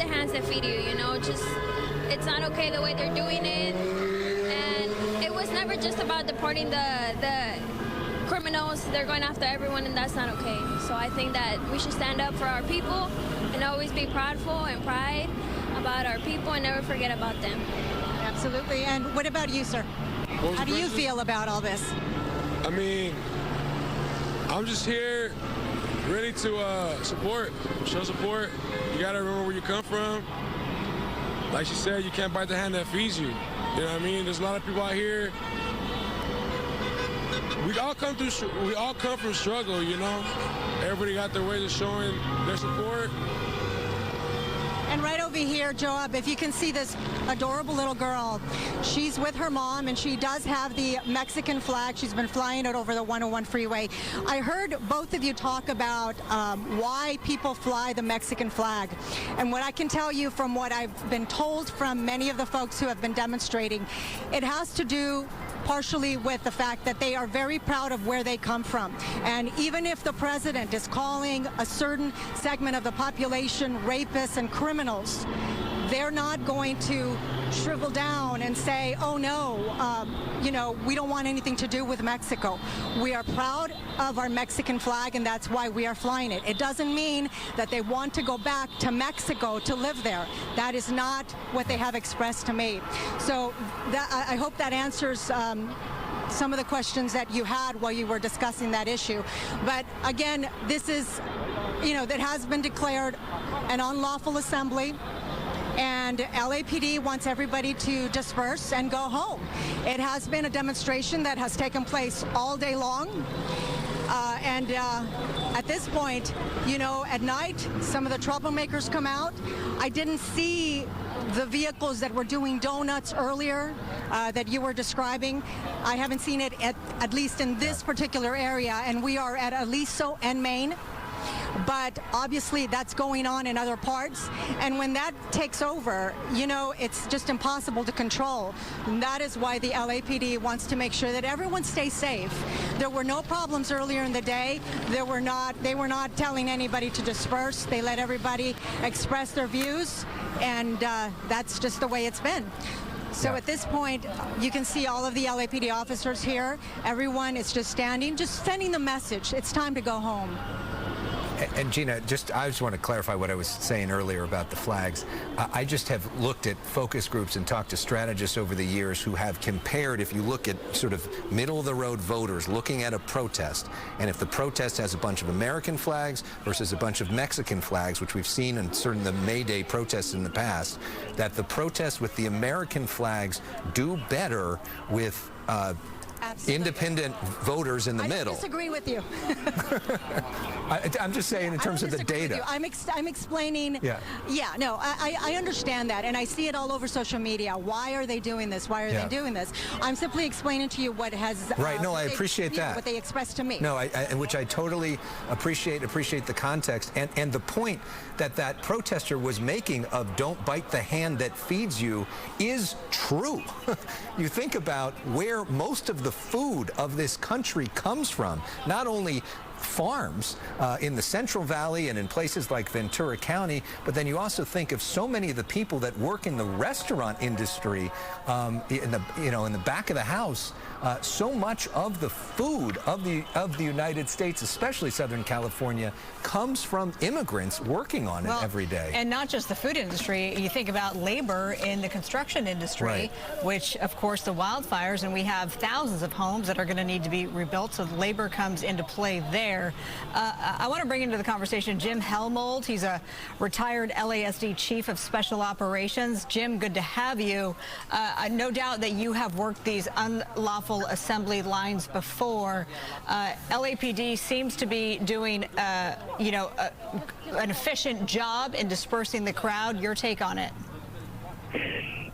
the hands that feed you, you know, just, it's not okay the way they're doing it. And it was never just about deporting the criminals. They're going after everyone, and that's not okay. So I think that we should stand up for our people and always be proudful and pride about our people and never forget about them. Absolutely. And what about you, sir? How do you feel about all this? I mean, I'm just here ready to show support. You gotta remember where you come from. Like she said, you can't bite the hand that feeds you. You know what I mean? There's a lot of people out here. We all come from struggle, you know? Everybody got their ways of showing their support. And right over here, Joab, if you can see this adorable little girl, she's with her mom, and she does have the Mexican flag. She's been flying it over the 101 freeway. I heard both of you talk about why people fly the Mexican flag. And what I can tell you from what I've been told from many of the folks who have been demonstrating, it has to do partially with the fact that they are very proud of where they come from. And even if the president is calling a certain segment of the population rapists and criminals, they're not going to shrivel down and say, oh no, you know, we don't want anything to do with Mexico. We are proud of our Mexican flag, and that's why we are flying it. It doesn't mean that they want to go back to Mexico to live there. That is not what they have expressed to me. So I hope that answers some of the questions that you had while you were discussing that issue. But again, this is, you know, that has been declared an unlawful assembly. And LAPD wants everybody to disperse and go home. It has been a demonstration that has taken place all day long. And at this point, you know, at night, some of the troublemakers come out. I didn't see the vehicles that were doing donuts earlier that you were describing. I haven't seen it at least in this particular area, and we are at Aliso and Main. But obviously that's going on in other parts, and when that takes over, you know, it's just impossible to control. And that is why the LAPD wants to make sure that everyone stays safe. There were no problems earlier in the day. They were not telling anybody to disperse. They let everybody express their views, and that's just the way it's been. So at this point, you can see all of the LAPD officers here. Everyone is just standing, just sending the message. It's time to go home. And Gina, I just want to clarify what I was saying earlier about the flags. I just have looked at focus groups and talked to strategists over the years who have compared, if you look at sort of middle-of-the-road voters looking at a protest, and if the protest has a bunch of American flags versus a bunch of Mexican flags, which we've seen in certain the May Day protests in the past, that the protests with the American flags do better with independent voters in the middle. I disagree with you. I'm just saying in terms of the data. I'm explaining. No, I understand that, and I see it all over social media. Why are they doing this? Why are they doing this? I'm simply explaining to you what has. Right. No, I appreciate that. What they expressed to me. No, which I totally appreciate the context and the point that protester was making of don't bite the hand that feeds you is true. You think about where most of the food of this country comes from, not only farms in the Central Valley and in places like Ventura County, but then you also think of so many of the people that work in the restaurant industry in the back of the house. So much of the food of the United States, especially Southern California, comes from immigrants working on it every day. And not just the food industry. You think about labor in the construction industry, which, of course, the wildfires, and we have thousands of homes that are going to need to be rebuilt, so labor comes into play there. I want to bring into the conversation Jim Helmold. He's a retired LASD Chief of Special Operations. Jim, good to have you. No doubt that you have worked these unlawful assembly lines before. LAPD seems to be doing, an efficient job in dispersing the crowd. Your take on it?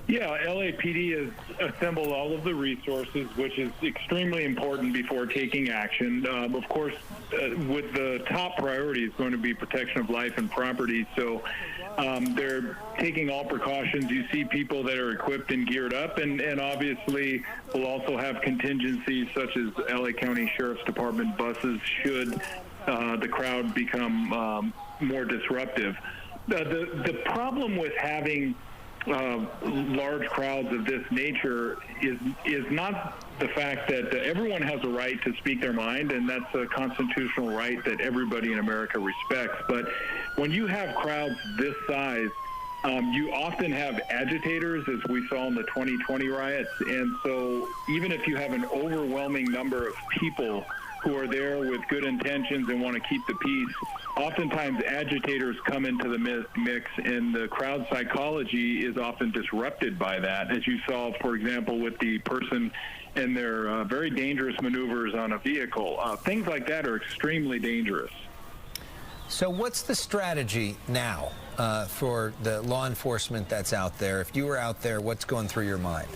Yeah, LAPD has assembled all of the resources, which is extremely important before taking action. Of course, with the top priority is going to be protection of life and property. So they're taking all precautions. You see people that are equipped and geared up, and obviously we'll also have contingencies such as LA County Sheriff's Department buses should the crowd become more disruptive. The problem with having large crowds of this nature is not the fact that everyone has a right to speak their mind, and that's a constitutional right that everybody in America respects. But when you have crowds this size, you often have agitators, as we saw in the 2020 riots. And so even if you have an overwhelming number of people who are there with good intentions and want to keep the peace, oftentimes agitators come into the mix, and the crowd psychology is often disrupted by that, as you saw, for example, with the person and their very dangerous maneuvers on a vehicle. Things like that are extremely dangerous. So what's the strategy now for the law enforcement that's out there? If you were out there, what's going through your mind?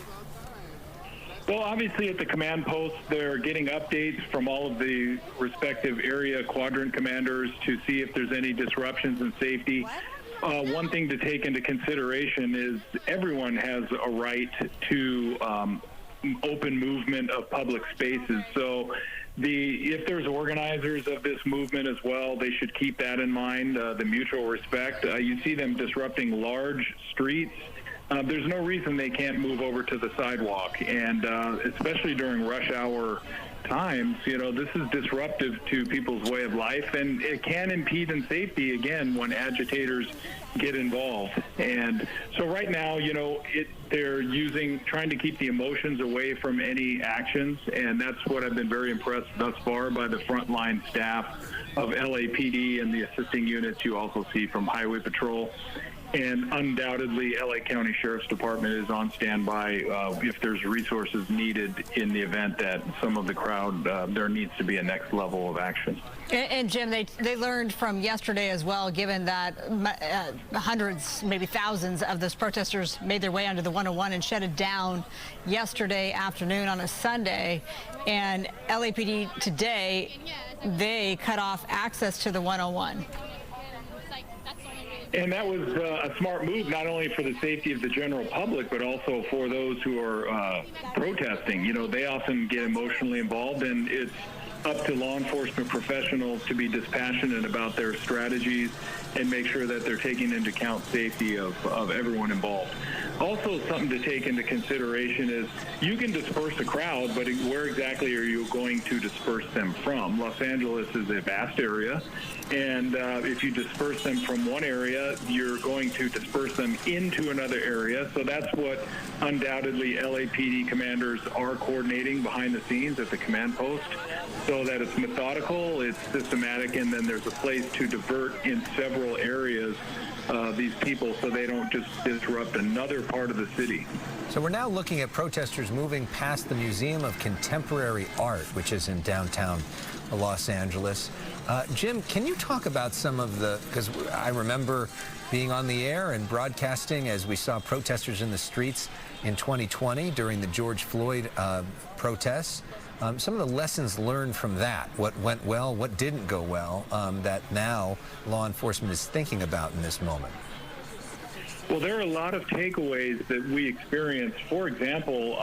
Well, obviously at the command posts, they're getting updates from all of the respective area quadrant commanders to see if there's any disruptions in safety. One thing to take into consideration is everyone has a right to open movement of public spaces. So if there's organizers of this movement as well, they should keep that in mind, the mutual respect. You see them disrupting large streets. There's no reason they can't move over to the sidewalk, and especially during rush hour times, this is disruptive to people's way of life, and it can impede in safety, again, when agitators get involved. And so right now, they're trying to keep the emotions away from any actions, and that's what I've been very impressed thus far by the frontline staff of LAPD and the assisting units you also see from Highway Patrol. And undoubtedly, LA County Sheriff's Department is on standby if there's resources needed in the event that some of the crowd, there needs to be a next level of action. And Jim, they learned from yesterday as well, given that hundreds, maybe thousands of those protesters made their way onto the 101 and shut it down yesterday afternoon on a Sunday. And LAPD today, they cut off access to the 101. And that was a smart move, not only for the safety of the general public, but also for those who are protesting. They often get emotionally involved, and it's up to law enforcement professionals to be dispassionate about their strategies and make sure that they're taking into account safety of everyone involved. Also, something to take into consideration is you can disperse a crowd, but where exactly are you going to disperse them from? Los Angeles is a vast area, and if you disperse them from one area, you're going to disperse them into another area. So that's what undoubtedly LAPD commanders are coordinating behind the scenes at the command post, so that it's methodical, it's systematic, and then there's a place to divert in several areas these people so they don't just disrupt another part of the city. So we're now looking at protesters moving past the Museum of Contemporary Art, which is in downtown Los Angeles. Jim, can you talk about some of because I remember being on the air and broadcasting as we saw protesters in the streets in 2020 during the George Floyd protests. Some of the lessons learned from that, what went well, what didn't go well, that now law enforcement is thinking about in this moment. Well, there are a lot of takeaways that we experienced. For example,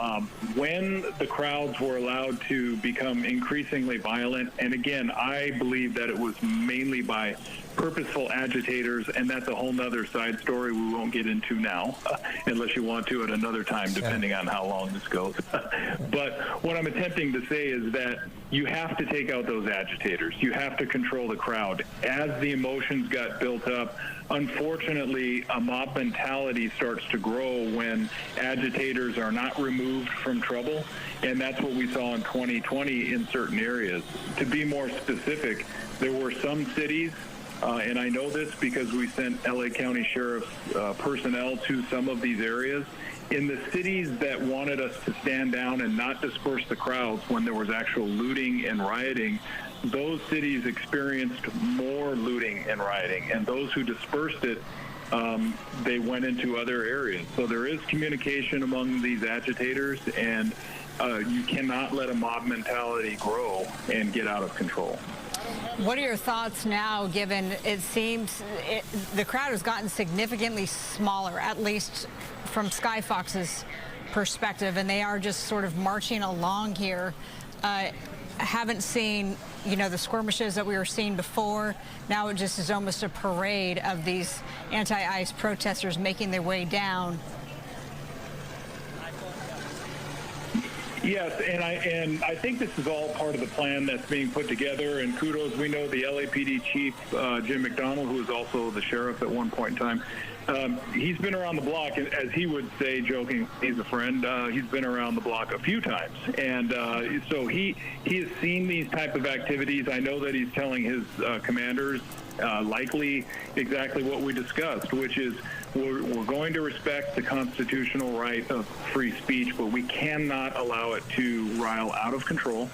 when the crowds were allowed to become increasingly violent, and again, I believe that it was mainly by purposeful agitators, and that's a whole nother side story we won't get into now, unless you want to at another time, depending on how long this goes. But what I'm attempting to say is that you have to take out those agitators. You have to control the crowd. As the emotions got built up, unfortunately, a mob mentality starts to grow when agitators are not removed from trouble, and that's what we saw in 2020 in certain areas. To be more specific, there were some cities, and I know this because we sent LA County Sheriff's personnel to some of these areas. In the cities that wanted us to stand down and not disperse the crowds when there was actual looting and rioting, those cities experienced more looting and rioting, and those who dispersed it, they went into other areas. So there is communication among these agitators, and you cannot let a mob mentality grow and get out of control. What are your thoughts now, given it seems the crowd has gotten significantly smaller, at least from Sky Fox's perspective, and they are just sort of marching along here. haven't seen, you know, the skirmishes that we were seeing before. Now it just is almost a parade of these anti-ICE protesters making their way down. Yes, and I think this is all part of the plan that's being put together. And kudos, we know the LAPD chief, Jim McDonald, who was also the sheriff at one point in time. He's been around the block, as he would say, joking. He's a friend. He's been around the block a few times, and so he has seen these type of activities. I know that he's telling his commanders likely exactly what we discussed, which is we're going to respect the constitutional right of free speech, but we cannot allow it to rile out of control,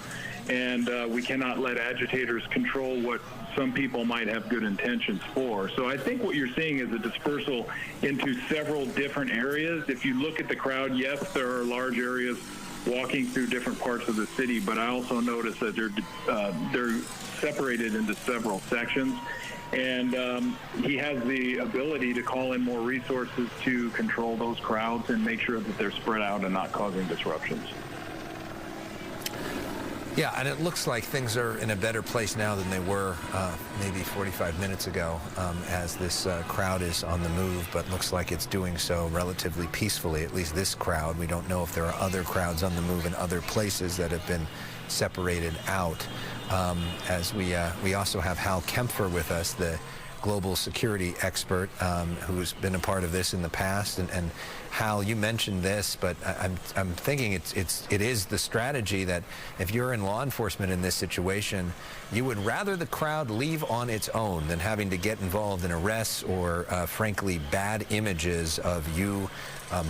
and we cannot let agitators control what some people might have good intentions for. So I think what you're seeing is a dispersal into several different areas. If you look at the crowd, yes, there are large areas walking through different parts of the city, but I also notice that they're separated into several sections. And he has the ability to call in more resources to control those crowds and make sure that they're spread out and not causing disruptions. Yeah, and it looks like things are in a better place now than they were maybe 45 minutes ago as this crowd is on the move, but looks like it's doing so relatively peacefully, at least this crowd. We don't know if there are other crowds on the move in other places that have been separated out. As we also have Hal Kempfer with us, the global security expert who's been a part of this in the past. And Hal, you mentioned this, but I'm thinking it is the strategy that if you're in law enforcement in this situation, you would rather the crowd leave on its own than having to get involved in arrests or frankly bad images of you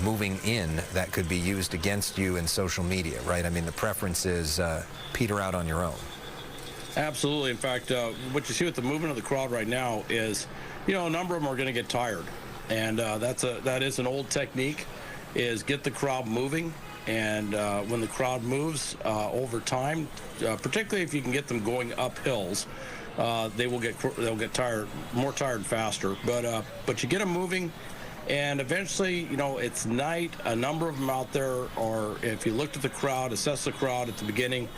moving in that could be used against you in social media, right? I mean, the preference is peter out on your own. Absolutely. In fact, what you see with the movement of the crowd right now is, you know, a number of them are going to get tired. And that is an old technique, is get the crowd moving. And when the crowd moves over time, particularly if you can get them going up hills, they'll get tired, more tired faster. But you get them moving, and eventually, you know, it's night. A number of them out there are, if you looked at the crowd, assess the crowd at the beginning,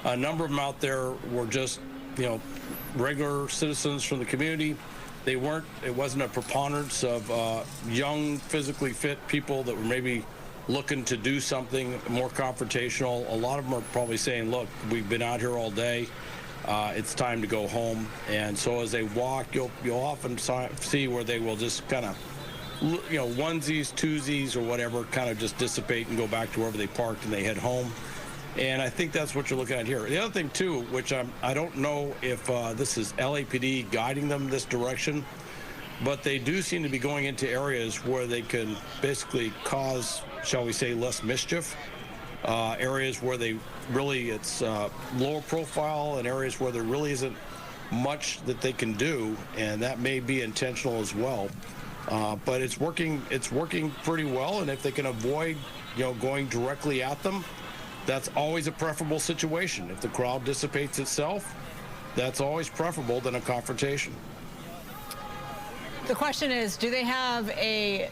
a number of them out there were just, you know, regular citizens from the community. It wasn't a preponderance of young, physically fit people that were maybe looking to do something more confrontational. A lot of them are probably saying, look, we've been out here all day. It's time to go home. And so as they walk, you'll often see where they will just kind of, you know, onesies, twosies, or whatever, kind of just dissipate and go back to wherever they parked and they head home. And I think that's what you're looking at here. The other thing, too, which I don't know if this is LAPD guiding them this direction, but they do seem to be going into areas where they can basically cause, shall we say, less mischief, areas where it's lower profile, and areas where there really isn't much that they can do, and that may be intentional as well. But it's working pretty well, and if they can avoid, you know, going directly at them, that's always a preferable situation. If the crowd dissipates itself, that's always preferable than a confrontation. The question is, do they have an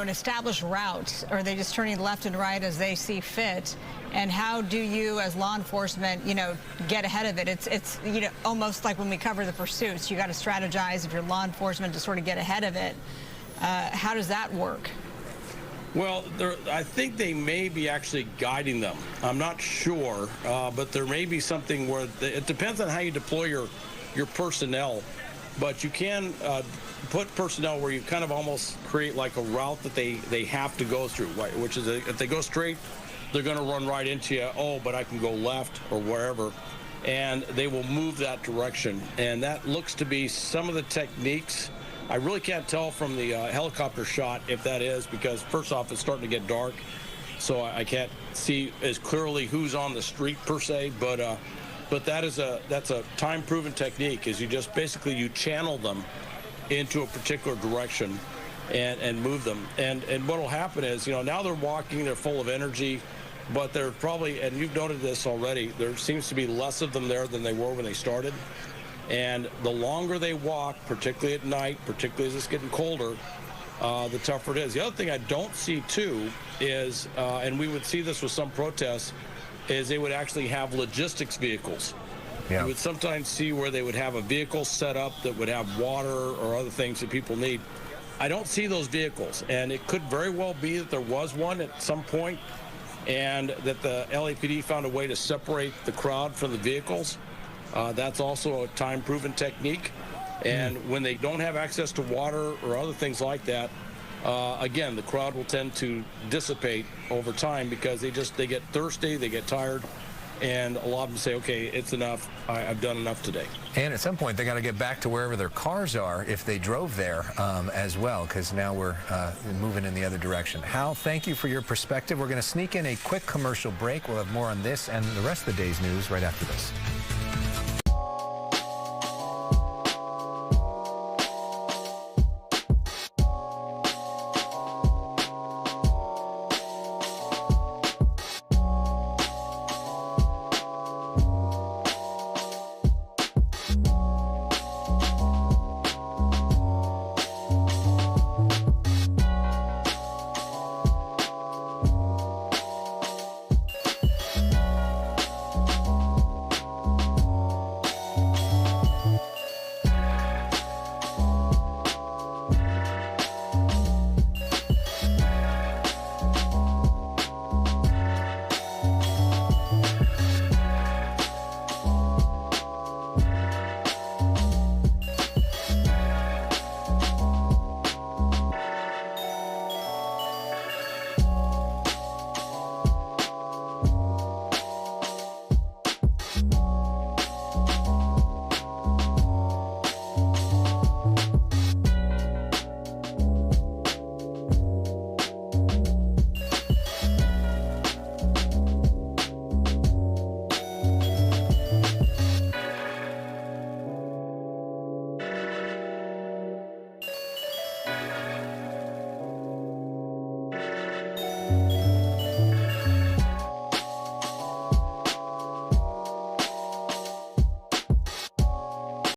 established route, or are they just turning left and right as they see fit? And how do you, as law enforcement, you know, get ahead of it? It's you know, almost like when we cover the pursuits, you got to strategize if you're law enforcement to sort of get ahead of it. How does that work? Well, I think they may be actually guiding them. I'm not sure, but there may be something where it depends on how you deploy your personnel. But you can put personnel where you kind of almost create like a route that they have to go through, right? Which is if they go straight, they're going to run right into you. Oh, but I can go left or wherever, and they will move that direction. And that looks to be some of the techniques. I really can't tell from the helicopter shot if that is, because first off, it's starting to get dark, so I can't see as clearly who's on the street per se. But that's a time-proven technique. Is you just basically you channel them into a particular direction and move them. And what will happen is, you know, now they're walking, they're full of energy, but they're probably, and you've noted this already, there seems to be less of them there than they were when they started. And the longer they walk, particularly at night, particularly as it's getting colder, the tougher it is. The other thing I don't see, too, is, and we would see this with some protests, is they would actually have logistics vehicles. Yeah. You would sometimes see where they would have a vehicle set up that would have water or other things that people need. I don't see those vehicles, and it could very well be that there was one at some point and that the LAPD found a way to separate the crowd from the vehicles. That's also a time-proven technique. And when they don't have access to water or other things like that, again, the crowd will tend to dissipate over time because they get thirsty, they get tired, and a lot of them say, okay, it's enough. I've done enough today. And at some point, they got to get back to wherever their cars are if they drove there as well, because now we're moving in the other direction. Hal, thank you for your perspective. We're going to sneak in a quick commercial break. We'll have more on this and the rest of the day's news right after this.